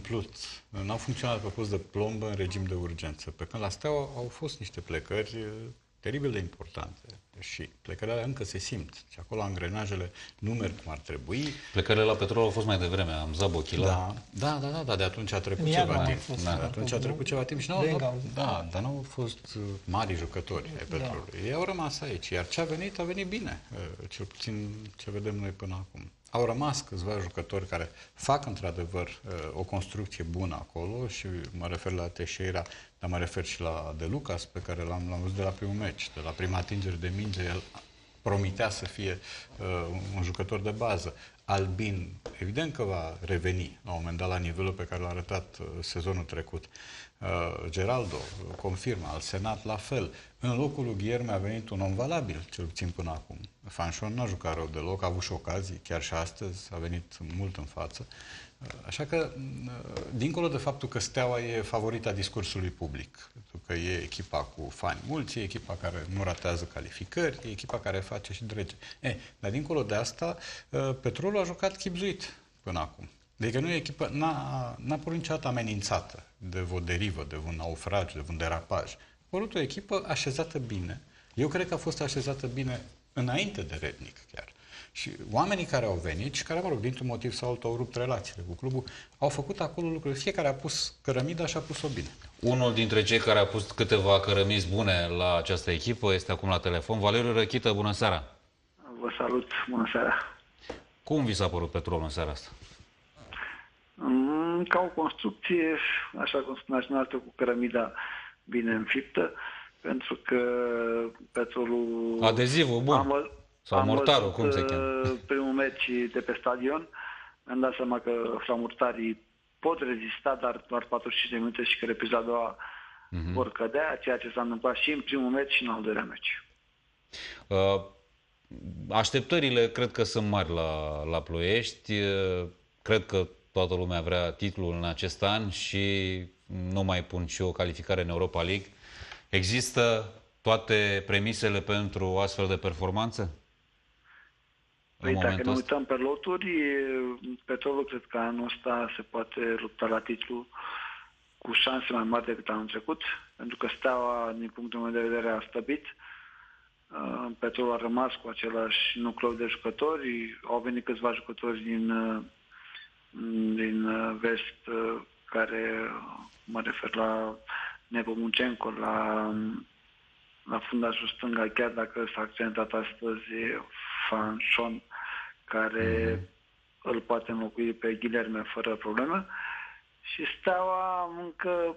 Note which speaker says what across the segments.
Speaker 1: umplut, n-au funcționat pe post de plombă în regim de urgență, pe când la Steaua au fost niște plecări teribil de importante și plecările alea încă se simt și acolo angrenajele nu merg cum ar trebui.
Speaker 2: Plecările la Petrol au fost mai devreme, am Zabochila.
Speaker 1: Da, de atunci a trecut ceva timp. De atunci a trecut ceva timp și dar n-au fost mari jucători ai Petrolului. Ei au rămas aici, iar ce a venit bine, cel puțin ce vedem noi până acum. Au rămas câțiva jucători care fac într-adevăr o construcție bună acolo și mă refer la Teixeira, dar mă refer și la De Lucas, pe care l-am văzut de la primul meci, de la prima atingere de minge, el promitea să fie un jucător de bază. Albin, evident că va reveni la un moment dat la nivelul pe care l-a arătat sezonul trecut. Geraldo confirmă, al Senat la fel. În locul lui Guilherme a venit un om valabil, cel puțin până acum. Fanșon n-a jucat rău deloc, a avut și ocazii, chiar și astăzi, a venit mult în față. Așa că, dincolo de faptul că Steaua e favorita discursului public, pentru că e echipa cu fani mulți, e echipa care nu ratează calificări, e echipa care face și drege. Dar dincolo de asta, Petrolul a jucat chibzuit până acum. Adică nu e echipă, n-a părut niciodată amenințată de o derivă, de un naufrag, de un derapaj. A părut o echipă așezată bine. Eu cred că a fost așezată bine înainte de Rednic chiar. Și oamenii care au venit și care, mă rog, dintr-un motiv sau altul au rupt relațiile cu clubul, au făcut acolo lucruri. Fiecare a pus cărămida și a pus-o bine.
Speaker 2: Unul dintre cei care a pus câteva cărămizi bune la această echipă este acum la telefon. Valeriu Răchită, bună seara!
Speaker 3: Vă salut, bună seara!
Speaker 2: Cum vi s-a părut Petrolul în seara asta?
Speaker 3: Ca o construcție, așa cum spuneați dumneavoastră, cu cărămida bine înfiptă, pentru că Petrolul...
Speaker 2: Adezivul bun. Sau mortarul, cum se cheamă?
Speaker 3: Primul meci de pe stadion, mi-am dat seama că flamurtarii pot rezista, dar doar 45 de minute și că repriza a doua vor cădea, ceea ce s-a întâmplat și în primul meci și în al doilea meci.
Speaker 2: Așteptările cred că sunt mari la Ploiești. Cred că toată lumea vrea titlul în acest an și nu mai pun și o calificare în Europa League. Există toate premisele pentru o astfel de performanță?
Speaker 3: Păi dacă ne uităm pe loturi, Petrolul cred că anul ăsta se poate lupta la titlu cu șanse mai mari decât anul trecut, pentru că Steaua, din punctul meu de vedere, a stăbit. Petrolul a rămas cu același nucleu de jucători, au venit câțiva jucători din vest, care mă refer la Nepomucenco, la fundașul stânga, chiar dacă s-a accentat astăzi Fanșon, care îl poate înlocui pe Guilherme fără problemă. Și Steaua încă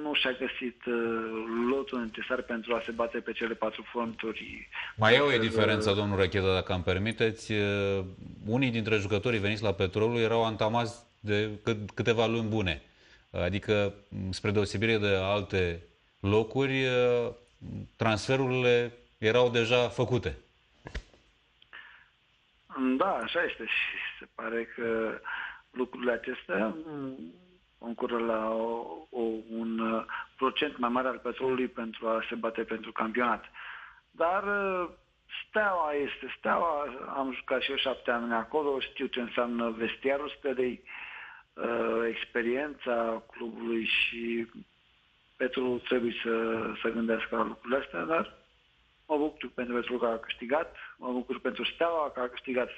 Speaker 3: nu și-a găsit lotul necesar pentru a se bate pe cele 4 fronturi.
Speaker 2: Mai e o diferență, domnul Răchetă, dacă îmi permiteți. Unii dintre jucătorii veniți la Petrolul erau antamați de câteva luni bune. Adică, spre deosebire de alte locuri, transferurile erau deja făcute.
Speaker 3: Da, așa este și se pare că lucrurile acestea concură la un procent mai mare al Petrolului pentru a se bate pentru campionat. Dar Steaua este Steaua, am jucat și eu 7 ani acolo, știu ce înseamnă vestiarul Stelei, experiența clubului și Petrolul trebuie să gândească la lucrurile astea, dar mă bucur pentru Petrolul că a câștigat, mă bucur pentru Steaua că a câștigat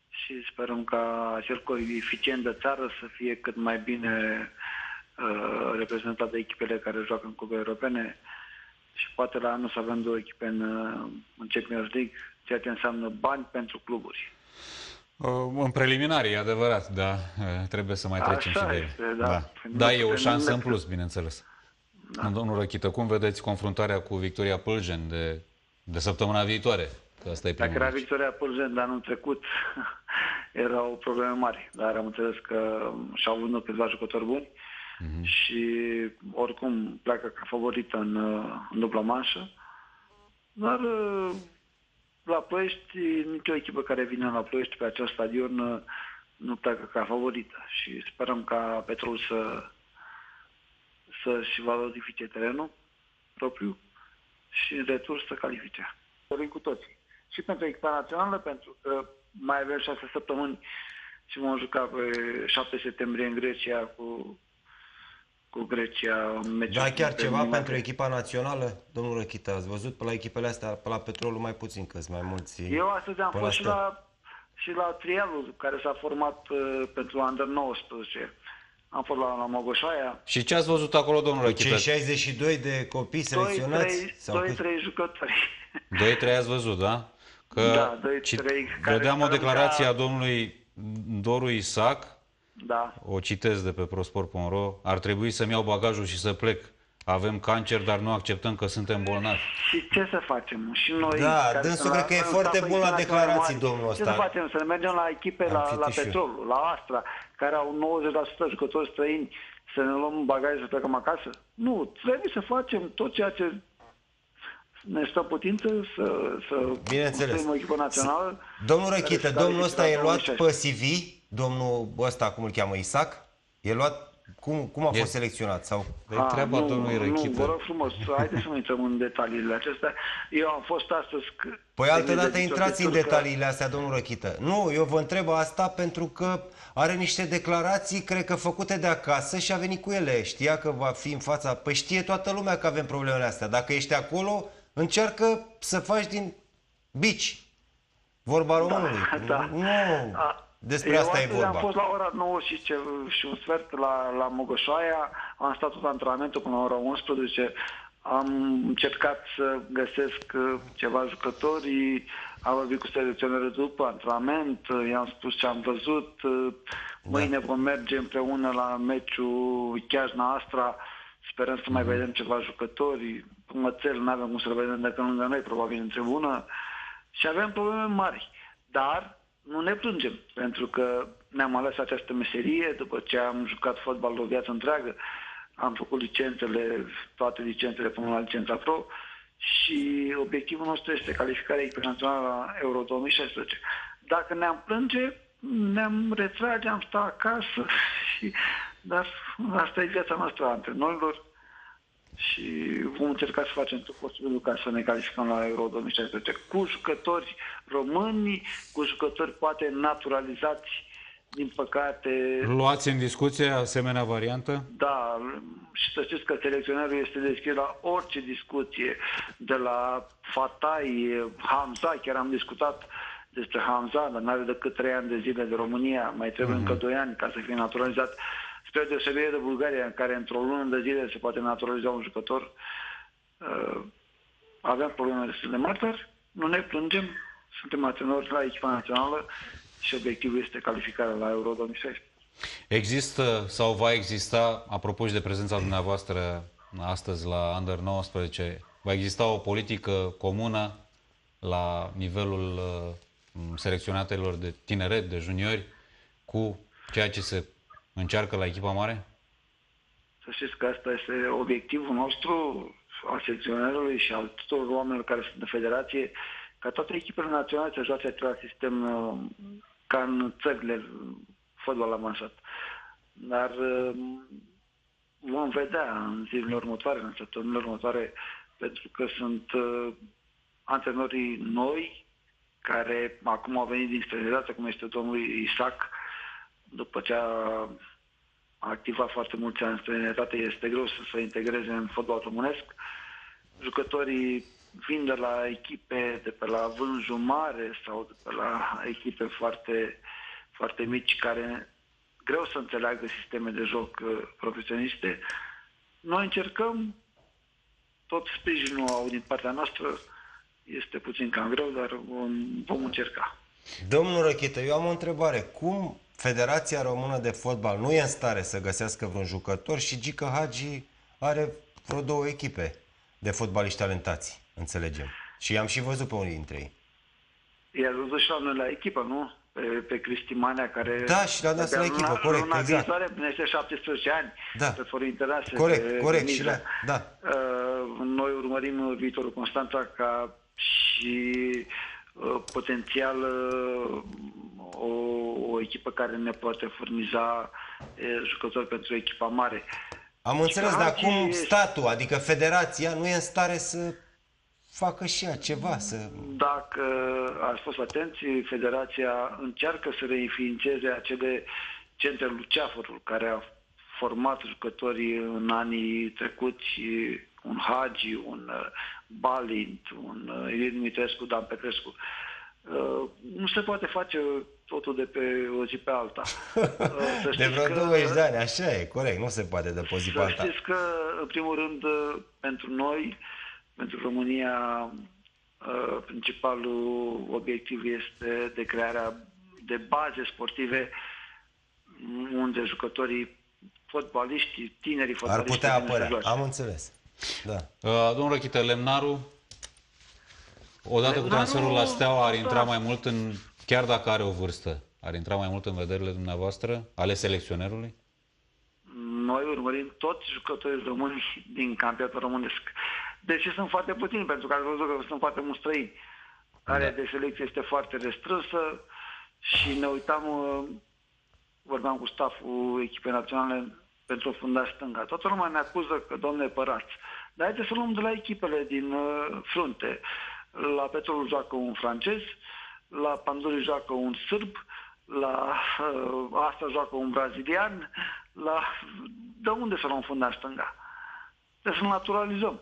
Speaker 3: și sperăm ca acel coeficient de țară să fie cât mai bine reprezentat de echipele care joacă în cluburi europene și poate la anul să avem 2 echipe în Champions League, ceea ce înseamnă bani pentru cluburi.
Speaker 2: În preliminarii, e adevărat, da, trebuie să mai trecem și de el. Da, e o șansă în plus, bineînțeles. Da. Domnul Răchită, cum vedeți confruntarea cu Victoria Pâljen de săptămâna viitoare? Că asta e
Speaker 3: dacă era Victoria Pâljen de anul trecut, erau probleme mari, dar am înțeles că și-au vândut câțiva jucători buni și oricum pleacă ca favorită în dubla manșă, dar la Ploiești, nicio echipă care vine la Ploiești pe acest stadion nu pleacă ca favorită și sperăm ca Petrolul să-și valorifice terenul propriu și în retur să califice. Dorim cu toții. Și pentru echipa națională, pentru că mai avem 6 săptămâni și vom juca pe 7 septembrie în Grecia cu Grecia.
Speaker 4: Da, chiar ceva pentru echipa națională, domnul Răchită? Ați văzut pe la echipele astea, pe la Petrolul mai puțin, că mai mulți.
Speaker 3: Eu astăzi am fost și la trialul care s-a format pentru Under 19. Am fost la Mogoșoaia.
Speaker 2: Și ce ați văzut acolo, domnul Răchită?
Speaker 4: Cei 62 de copii selecționați?
Speaker 3: 2-3 jucători.
Speaker 2: 2-3 ați văzut, da? Că
Speaker 3: da, 2-3.
Speaker 2: Vedeam o declarație a domnului Doru Isac.
Speaker 3: Da.
Speaker 2: O citesc de pe prosport.ro. Ar trebui să-mi iau bagajul și să plec. Avem cancer, dar nu acceptăm că suntem bolnavi.
Speaker 3: Și ce să facem? Și noi...
Speaker 4: Da, dânsul cred că e foarte bun la declarații, domnul ăsta.
Speaker 3: Ce să facem? Să ne mergem la echipe, la Petrol, la Astra, care au 90% jucători străini, să ne luăm bagaje să plecăm acasă? Nu, trebuie să facem tot ceea ce ne stă putință să construim o echipă națională.
Speaker 4: Domnul Răchită, domnul ăsta e luat pe CV, domnul ăsta, cum îl cheamă, Isac? E luat... Cum a fost selecționat? Sau?
Speaker 2: Treaba domnului Răchită.
Speaker 3: Nu, vă rog frumos, haideți să nu intrăm în detaliile acestea. Eu am fost astăzi...
Speaker 4: Păi altădată intrați în detaliile astea, domnul Răchită. Nu, eu vă întreb asta pentru că are niște declarații, cred că făcute de acasă și a venit cu ele. Știa că va fi în fața... Păi știe toată lumea că avem problemele astea. Dacă ești acolo, încearcă să faci din bici. Vorba românului.
Speaker 3: Da.
Speaker 4: Nu... Despre asta e vorba.
Speaker 3: Am fost la ora 9 și un sfert la Mogoșoaia, am stat tot antrenamentul până la ora 11, am încercat să găsesc ceva jucători, am vorbit cu selecționerul după antrenament, i-am spus ce am văzut, mâine vom merge împreună la meciul Chiajna-Astra, sperăm să mai vedem ceva jucători, Mățel nu avem cum să-l vedem decât lângă noi, probabil în tribună, și avem probleme mari, dar nu ne plângem, pentru că ne-am ales această meserie după ce am jucat fotbal o viață întreagă. Am făcut licențele, toate licențele până la licența Pro și obiectivul nostru este calificarea internațională la Euro 2016. Dacă ne-am plânge, ne-am retrage, am stat acasă, dar asta e viața noastră a antrenorilor și vom încerca să facem tot posibilul ca să ne calificăm la Euro 2016 cu jucători români, cu jucători poate naturalizați, din păcate.
Speaker 2: Luați în discuție asemenea variantă?
Speaker 3: Da, și să știți că selecționerul este deschis la orice discuție, de la Fatai, Hamza, chiar am discutat despre Hamza, dar n-are decât 3 ani de zile de România, mai trebuie încă 2 ani ca să fie naturalizat. Spre deosebire de Bulgaria, în care într-o lună de zile se poate naturaliza un jucător, avem probleme destul de mari, dar nu ne plângem, suntem antrenori la echipa națională și obiectivul este calificarea la Euro 2016.
Speaker 2: Există sau va exista, apropo și de prezența dumneavoastră astăzi la Under 19, va exista o politică comună la nivelul selecționatelor de tineret, de juniori, cu ceea ce se încearcă la echipa mare?
Speaker 3: Să știți că asta este obiectivul nostru, al selecționerului și al tuturor oamenilor care sunt în federație, ca toate echipele naționale să joace același sistem ca în țările fotbal avansat. Dar vom vedea în zilele următoare, în săptămânile următoare, pentru că sunt antrenorii noi care acum au venit din străinătate, cum este domnul Isac, după ce a activat foarte mulți ani în străinătate, este greu să se integreze în fotbal românesc. Jucătorii vin de la echipe de pe la Vânjul Mare sau de pe la echipe foarte, foarte mici care greu să înțeleagă sisteme de joc profesioniste. Noi încercăm, tot sprijinul din partea noastră este puțin cam greu, dar vom încerca.
Speaker 4: Domnul Răchită, eu am o întrebare. Cum Federația Română de Fotbal nu e în stare să găsească vreun jucător și Gică Hagi are vreo 2 echipe de fotbaliști talentați, înțelegem. Și am și văzut pe unii dintre ei.
Speaker 3: I-a văzut și la noi la echipă, nu? Pe Cristi Manea, care...
Speaker 4: Da, și l-a dat la echipă, corect, exact.
Speaker 3: Viitoare, peste 17 ani,
Speaker 4: da.
Speaker 3: Pe fără interese.
Speaker 4: Corect, și da.
Speaker 3: Noi urmărim viitorul Constanța ca și potențial o echipă care ne poate furniza jucători pentru echipa mare.
Speaker 4: Am înțeles, dar cum statul, adică federația, nu e în stare să facă și ea ceva, să...
Speaker 3: Dacă ați fost atenți, Federația încearcă să reînființeze acele centre Luceafărul, care a format jucătorii în anii trecuți, un Hagi, un Balint, un Ilie Dumitrescu, Dan Petrescu. Nu se poate face totul de pe o zi pe alta.
Speaker 4: De vreo 20 de ani, așa e, corect, nu se poate de pe o zi pe alta.
Speaker 3: Să știți că, în primul rând, pentru noi, pentru România, principalul obiectiv este de crearea de baze sportive unde jucătorii, fotbaliștii, tinerii fotbaliști...
Speaker 4: Ar putea apărea, am înțeles. Da.
Speaker 2: Domnul Răchită, Lemnaru, odată cu transferul la Steaua, ar intra mai mult în, chiar dacă are o vârstă, ar intra mai mult în vederile dumneavoastră, ale selecționerului?
Speaker 3: Noi urmărim toți jucătorii români din campionatul românesc. Deși sunt foarte puțini, pentru că ați văzut că sunt foarte mulți străini. Area de selecție este foarte restrânsă și ne uitam, vorbeam cu stafful echipei naționale pentru fundaș stânga. Toată lumea ne acuză că, domne, părați. Dar haideți să luăm de la echipele din frunte. La Petrolul joacă un francez, la Panduri joacă un sârb, la asta joacă un brazilian, de unde să luăm fundaș stânga? Trebuie să-l naturalizăm.